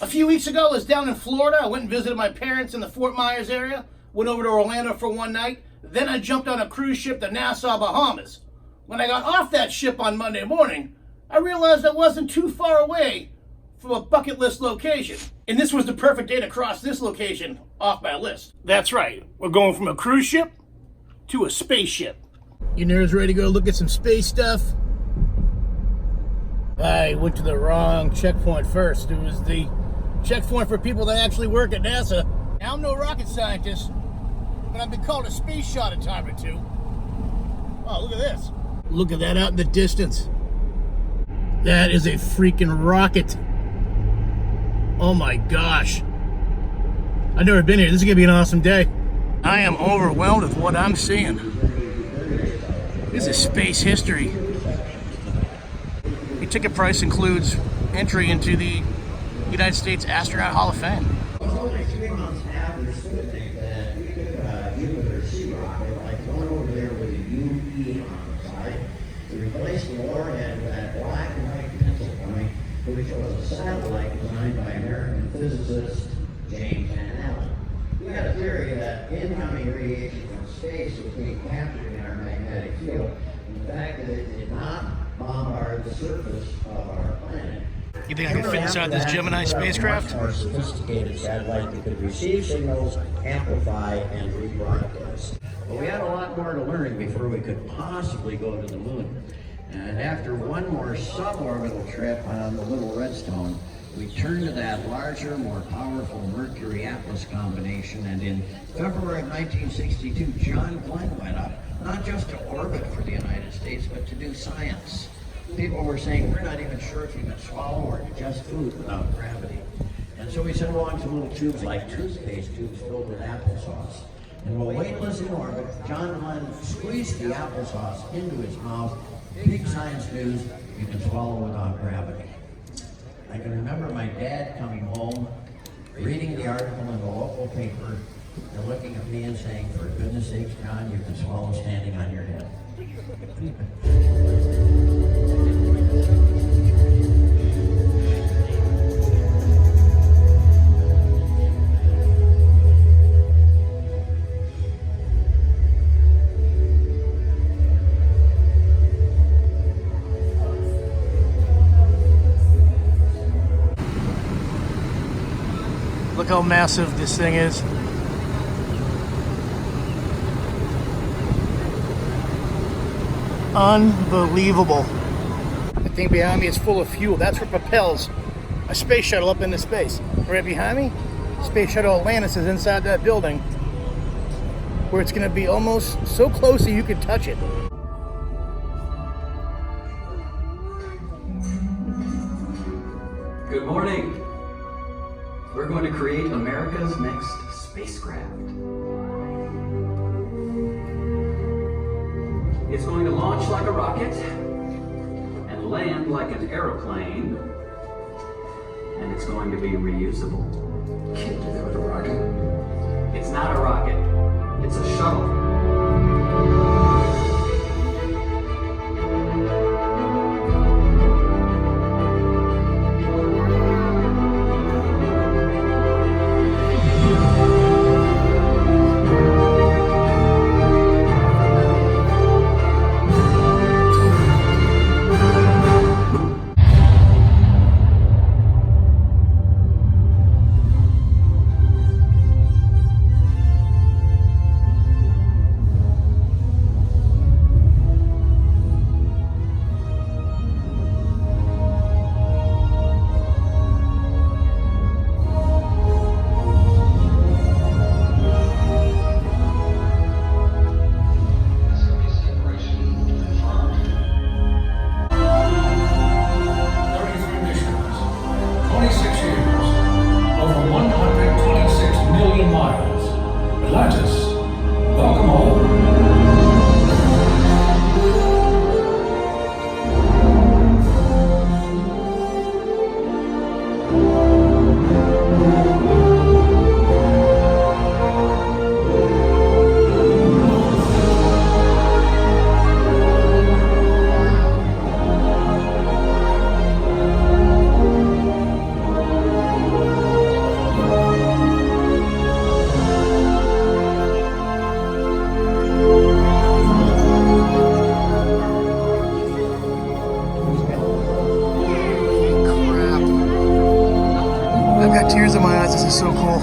A few weeks ago, I was down in Florida. I went and visited my parents in the Fort Myers area. Went over to Orlando for one night. Then I jumped on a cruise ship to Nassau, Bahamas. When I got off that ship on Monday morning, I realized I wasn't too far away from a bucket list location. And this was the perfect day to cross this location off my list. That's right. We're going from a cruise ship to a spaceship. You nerds ready to go look at some space stuff? I went to the wrong checkpoint first. It was the checkpoint for people that actually work at NASA. Now, I'm no rocket scientist, but I've been called a space shot a time or two. Oh, look at this. Look at that out in the distance. That is a freaking rocket. Oh my gosh. I've never been here. This is gonna be an awesome day. I am overwhelmed with what I'm seeing. This is space history. The ticket price includes entry into the United States Astronaut Hall of Fame. It's only 3 months after Sputnik that we took a Jupiter C rocket, like one over there with a UE on the side, to replace the warhead with that black and white pencil point, which was a satellite designed by American physicist James Van Allen. We had a theory that incoming radiation from space was being captured in our magnetic field, and the fact that it did not bombard the surface of our planet. You think I can fit inside this Gemini spacecraft? More sophisticated satellite that could receive signals, amplify, and rebroadcast. But we had a lot more to learn before we could possibly go to the moon. And after one more suborbital trip on the Little Redstone, we turned to that larger, more powerful Mercury-Atlas combination, and in February of 1962, John Glenn went up, not just to orbit for the United States, but to do science. People were saying, we're not even sure if you can swallow or digest food without gravity. And so we sent along some little tubes like toothpaste tubes filled with applesauce. And while weightless in orbit, John Glenn squeezed the applesauce into his mouth. Big science news, you can swallow without gravity. I can remember my dad coming home, reading the article in the local paper, and looking at me and saying, for goodness sakes, John, you can swallow standing on your head. Look how massive this thing is. Unbelievable. The thing behind me is full of fuel. That's what propels a space shuttle up into space. Right behind me, Space Shuttle Atlantis is inside that building, where it's going to be almost so close that you can touch it. Good morning. We're going to create America's next spacecraft. It's going to launch like a rocket and land like an airplane, and it's going to be reusable. Can't do that with a rocket. It's not a rocket, it's a shuttle. I've got tears in my eyes. This is so cool.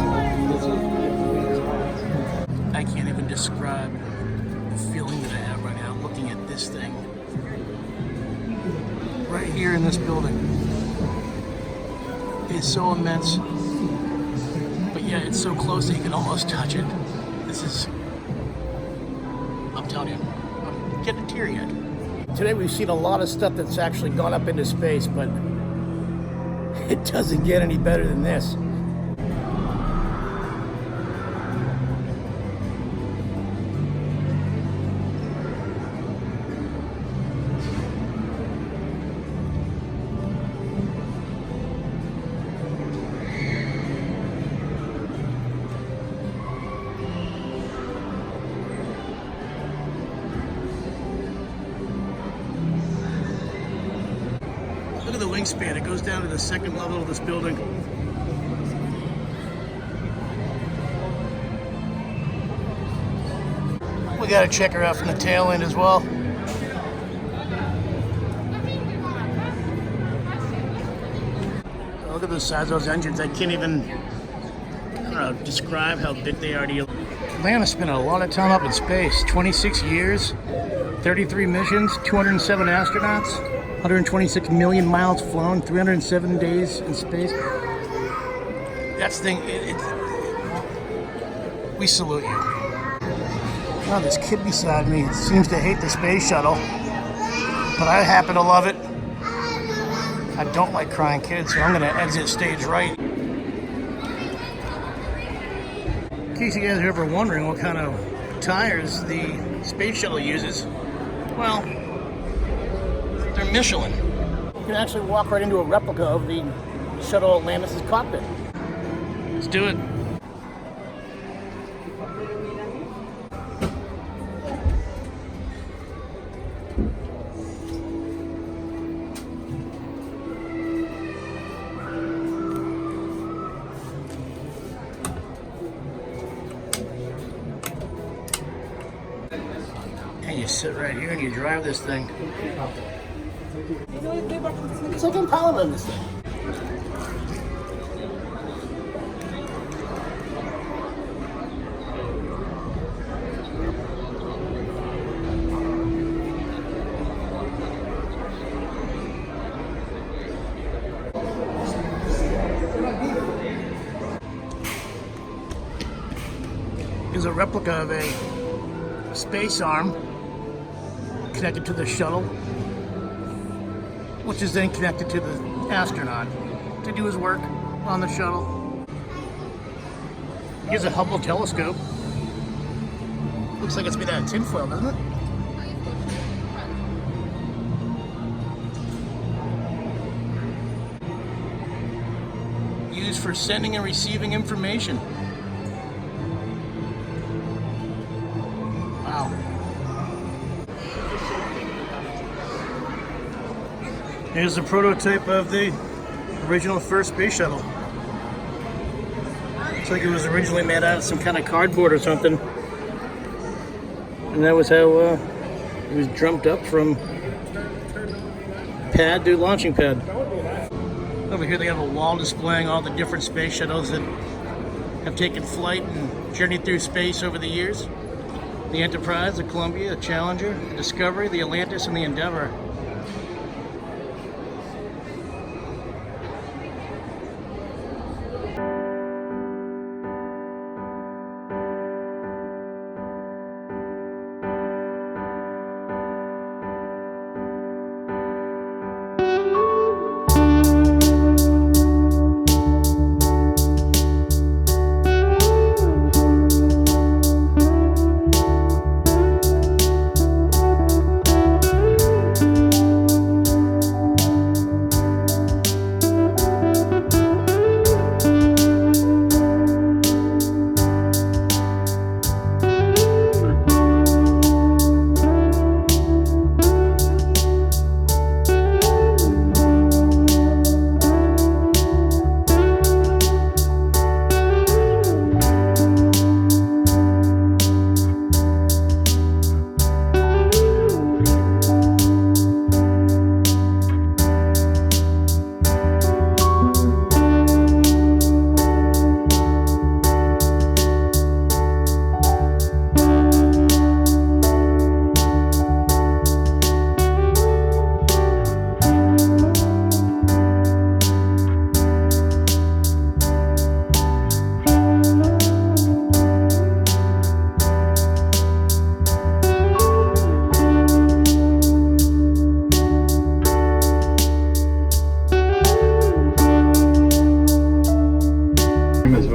I can't even describe the feeling that I have right now looking at this thing right here in this building. It's so immense, but yet it's so close that you can almost touch it. This is, I'm telling you, I'm getting teary-eyed. Today we've seen a lot of stuff that's actually gone up into space, but it doesn't get any better than this. Look at the wingspan. It goes down to the second level of this building. We gotta check her out from the tail end as well. Look at the size of those engines. I can't even, I don't know, describe how big they are to you. Atlanta spent a lot of time up in space. 26 years, 33 missions, 207 astronauts. 126 million miles flown, 307 days in space. That's the thing, we salute you. Now this kid beside me seems to hate the space shuttle, but I happen to love it. I don't like crying kids, so I'm gonna exit stage right. In case you guys are ever wondering what kind of tires the space shuttle uses, well, they're Michelin. You can actually walk right into a replica of the shuttle Atlantis' cockpit. Let's do it. And you sit right here and you drive this thing. It's like Impala in this thing. Is a replica of a space arm connected to the shuttle, which is then connected to the astronaut to do his work on the shuttle. Here's a Hubble telescope. Looks like it's made out of tinfoil, doesn't it? Used for sending and receiving information. Wow. Here's a prototype of the original first space shuttle. Looks like it was originally made out of some kind of cardboard or something. And that was how it was drummed up from pad to launching pad. Over here they have a wall displaying all the different space shuttles that have taken flight and journeyed through space over the years. The Enterprise, the Columbia, the Challenger, the Discovery, the Atlantis, and the Endeavour.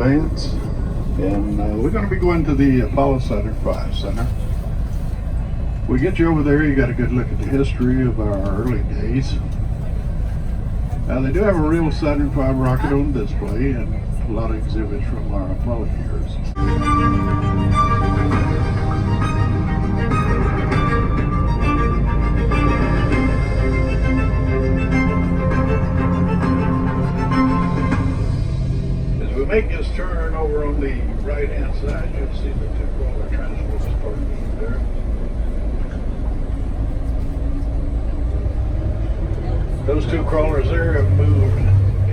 advance. And we're going to be going to the Apollo Saturn V Center. We get you over there, you got a good look at the history of our early days. Now they do have a real Saturn V rocket on display and a lot of exhibits from our Apollo years. As we make this turn over on the right-hand side, you'll see the two roller transporters parked there. Those two crawlers there have moved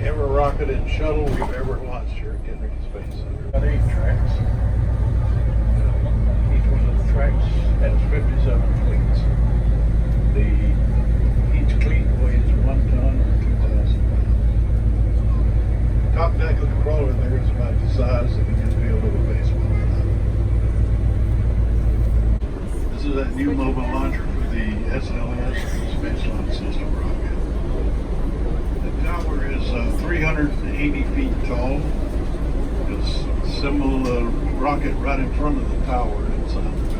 every rocket and shuttle we've ever launched here at Kennedy Space Center. Got 8 tracks. Each one of the tracks has 57 cleats. Each cleat weighs 1 ton or 2,000 pounds. Top deck of the crawler there is about the size of an infield of a baseball diamond. This is that new mobile launcher for the SLS Space Launch System rocket. The tower is 380 feet tall. It's a similar rocket right in front of the tower inside the building.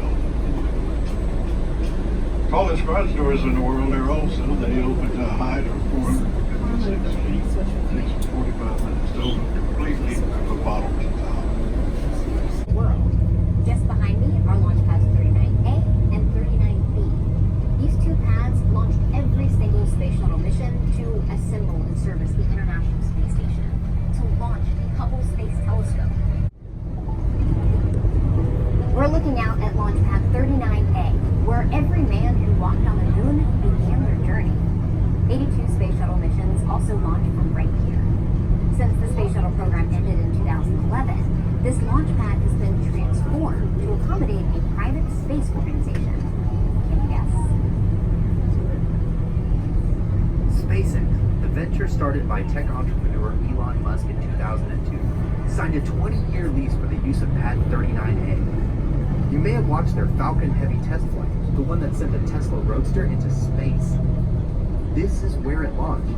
Tallest garage doors in the world there also. They open to a height of 456 feet. It takes 45 minutes to open completely from the bottom to the top. World. Just behind me are launch pads 39A and 39B. These two pads launched every single space shuttle mission to assemble and service the International Space Station, to launch the Hubble Space Telescope. We're looking out at launch pad 39A, where every man who walked on the moon began their journey. 82 space shuttle missions also launched from right here. Since the Space Shuttle Program ended in 2011, this launch pad has been transformed to accommodate a private space organization. Can you guess? SpaceX, the venture started by tech entrepreneur Elon Musk in 2002, signed a 20-year lease for the use of Pad 39A. You may have watched their Falcon Heavy test flight, the one that sent the Tesla Roadster into space. This is where it launched.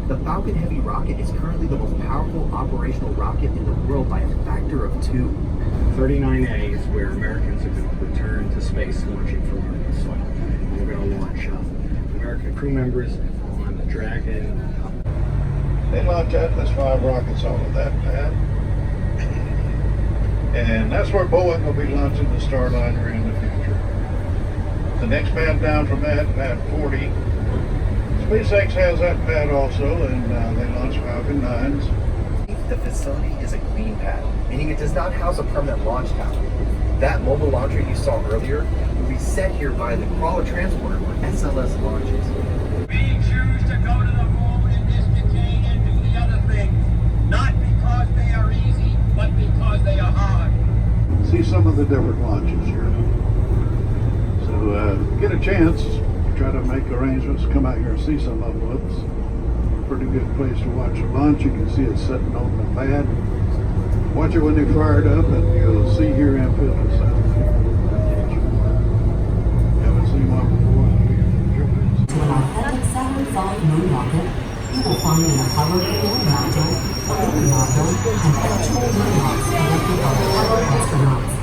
The Falcon Heavy rocket is currently the most powerful operational rocket in the world by a factor of 2. 39A is where Americans are going to return to space launching from Earth. So we're going to launch American crew members on the Dragon. They launch Atlas V rockets off of that pad. And that's where Boeing will be launching the Starliner in the future. The next pad down from that, pad 40. SpaceX has that pad also, and they launch Falcon 9s. The facility is a clean pad, meaning it does not house a permanent launch tower. That mobile launcher you saw earlier will be set here by the crawler transporter where SLS launches. We choose to go to the moon in this decade and do the other things, not because they are easy, but because they are hard. See some of the different launches here. So get a chance, try to make arrangements, come out here and see some of them. It's a pretty good place to watch the launch. You can see it sitting on the pad. Watch it when they fire it up, and you'll see here amphibious sound. Haven't seen one before. To an authentic Saturn V moon rocket, you will find an Apollo moon module, a lunar module, and actual moon rocks collected by Apollo astronauts.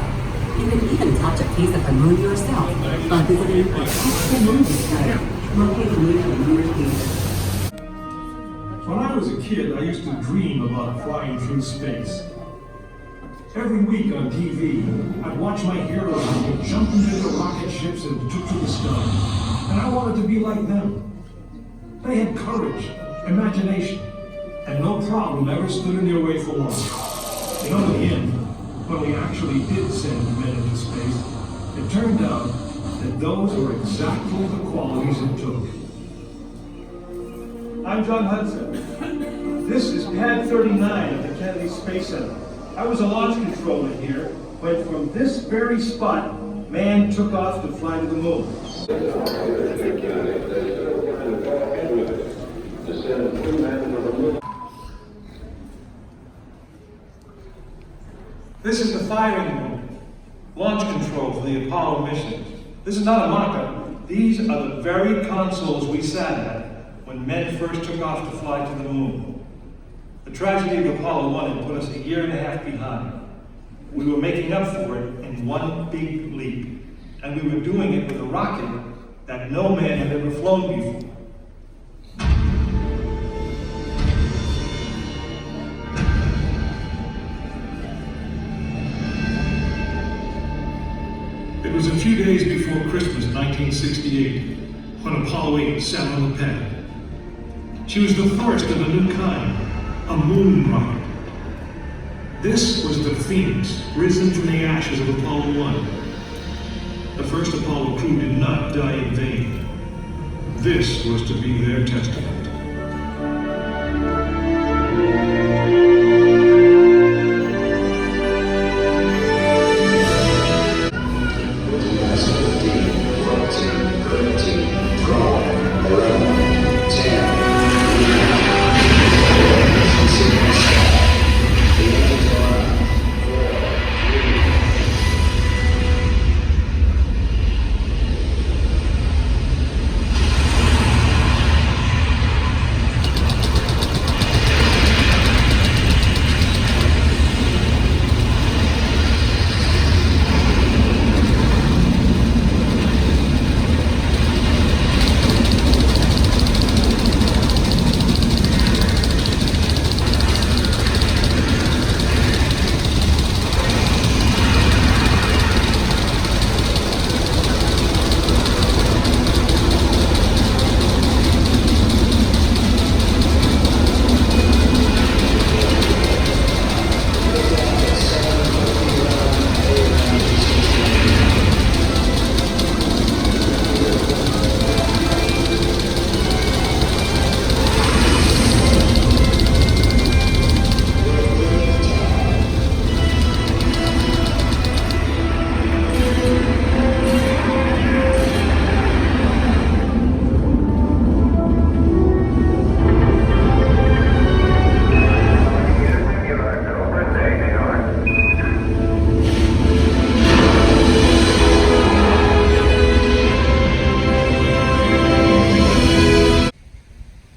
You can even touch a piece of the moon yourself by visiting the Cape Moon Site, located near the lunar crater. When I was a kid, I used to dream about flying through space. Every week on TV, I'd watch my heroes get jumped into the rocket ships and took to the sky. And I wanted to be like them. They had courage, imagination, and no problem ever stood in their way for long. You know, in the end, when we actually did send men into space, it turned out that those were exactly the qualities it took. I'm John Hudson. This is Pad 39 at the Kennedy Space Center. I was a launch controller here when from this very spot, man took off to fly to the moon. This is the firing room. Launch control for the Apollo missions. This is not a mock-up. These are the very consoles we sat at when men first took off to fly to the moon. The tragedy of Apollo 1 had put us a year and a half behind. We were making up for it in one big leap, and we were doing it with a rocket that no man had ever flown before. It was a few days before Christmas 1968 when Apollo 8 sat on the pad. She was the first of a new kind, a moon rocket. This was the Phoenix, risen from the ashes of Apollo 1. The first Apollo crew did not die in vain. This was to be their testament.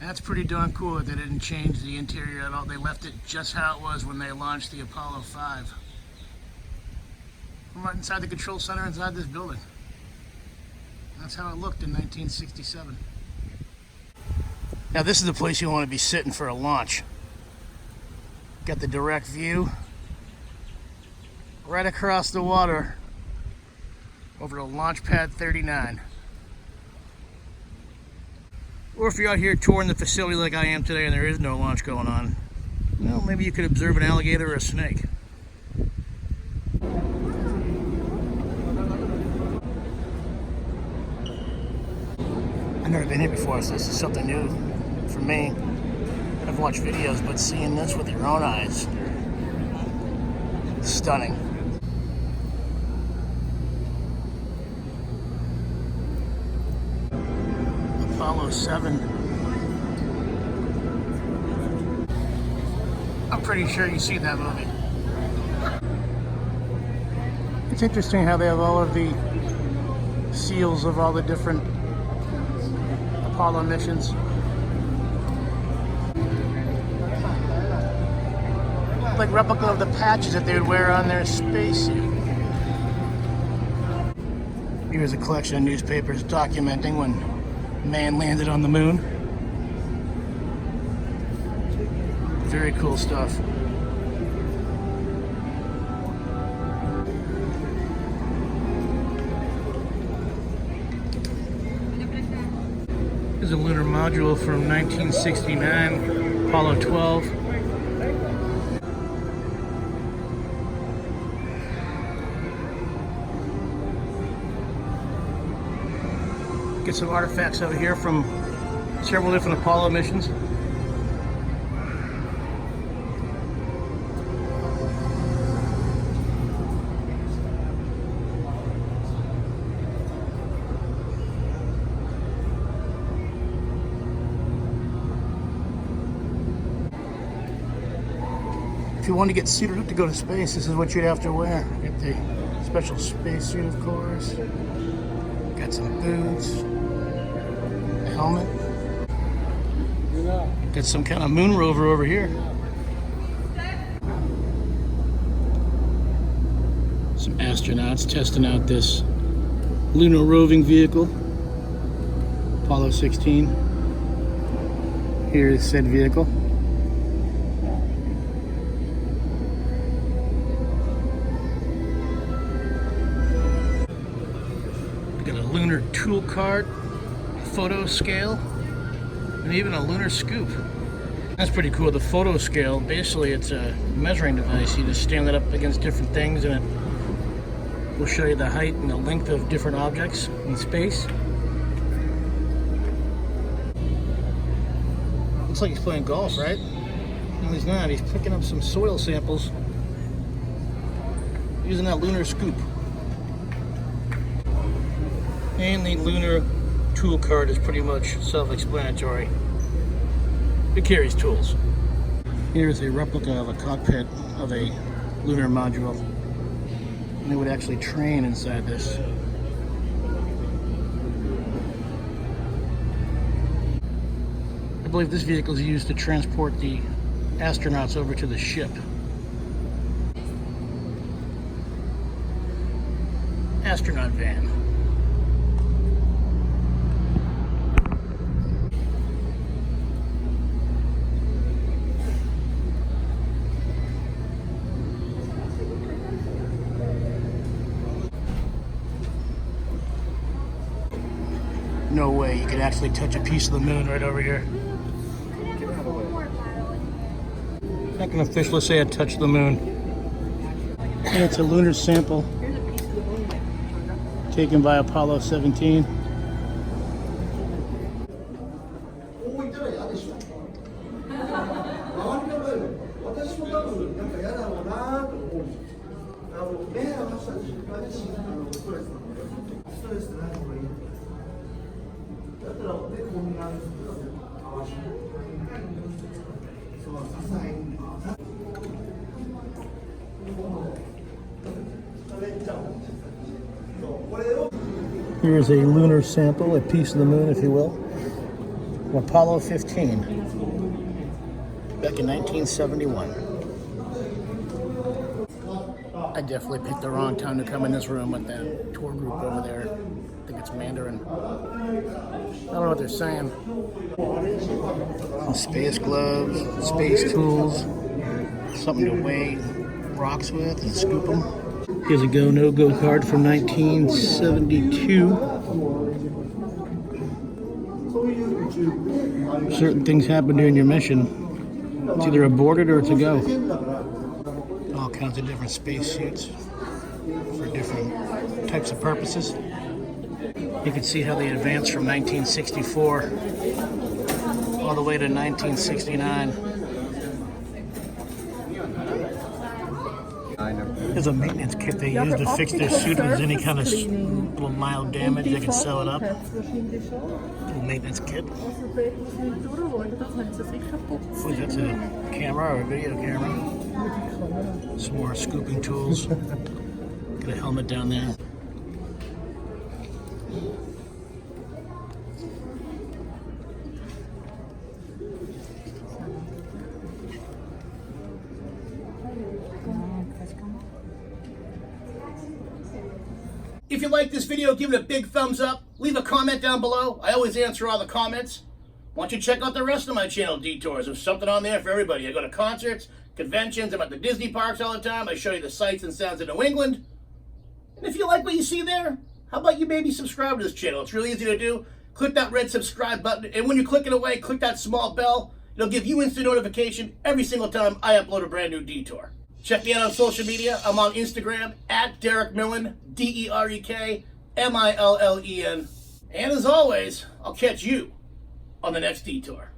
That's pretty darn cool that they didn't change the interior at all. They left it just how it was when they launched the Apollo 5. I'm right inside the control center inside this building. That's how it looked in 1967. Now this is the place you want to be sitting for a launch. Got the direct view right across the water over to Launch Pad 39. Or if you're out here touring the facility like I am today and there is no launch going on, well, maybe you could observe an alligator or a snake. I've never been here before, so this is something new for me. I've watched videos, but seeing this with your own eyes, stunning. Apollo 7. I'm pretty sure you've seen that movie. It's interesting how they have all of the seals of all the different Apollo missions. Like replica of the patches that they would wear on their spacesuit. Here's a collection of newspapers documenting when man landed on the moon. Very cool stuff. Here's a lunar module from 1969, Apollo 12. Get some artifacts out here from several different Apollo missions. If you want to get suited up to go to space, this is what you'd have to wear. Get the special spacesuit, of course. Got some boots. Helmet. Got some kind of moon rover over here. Some astronauts testing out this lunar roving vehicle, Apollo 16. Here is said vehicle. Got a lunar tool cart, photo scale, and even a lunar scoop. That's pretty cool. The photo scale, basically it's a measuring device. You just stand it up against different things and it will show you the height and the length of different objects in space. Looks like he's playing golf, right? No, he's not. He's picking up some soil samples using that lunar scoop. And the lunar tool cart is pretty much self-explanatory. It carries tools. Here's a replica of a cockpit of a lunar module. And they would actually train inside this. I believe this vehicle is used to transport the astronauts over to the ship. Astronaut van. No way you could actually touch a piece of the moon right over here. I can officially say I touched the moon. And it's a lunar sample taken by Apollo 17. Here's a lunar sample, a piece of the moon, if you will, from Apollo 15, back in 1971. I definitely picked the wrong time to come in this room with that tour group over there. I think it's Mandarin. I don't know what they're saying. Some space gloves, space tools, something to weigh rocks with and scoop them. Here's a go, no go card from 1972. Certain things happen during your mission. It's either aborted or it's a go. All kinds of different spacesuits for different types of purposes. You can see how they advanced from 1964 all the way to 1969. There's a maintenance kit they use to fix their suit if there's any kind of little mild damage. They can sew it up. Little maintenance kit. What is that, a camera or a video camera? Some more scooping tools. Got a helmet down there. If you like this video, give it a big thumbs up. Leave a comment down below. I always answer all the comments. Why don't you check out the rest of my channel, Detours? There's something on there for everybody. I go to concerts, conventions, I'm at the Disney parks all the time. I show you the sights and sounds of New England. And if you like what you see there, how about you maybe subscribe to this channel? It's really easy to do. Click that red subscribe button, and when you click it away, click that small bell. It'll give you instant notification every single time I upload a brand new Detour. Check me out on social media. I'm on Instagram at Derek Millen, DerekMillen. And as always, I'll catch you on the next Detour.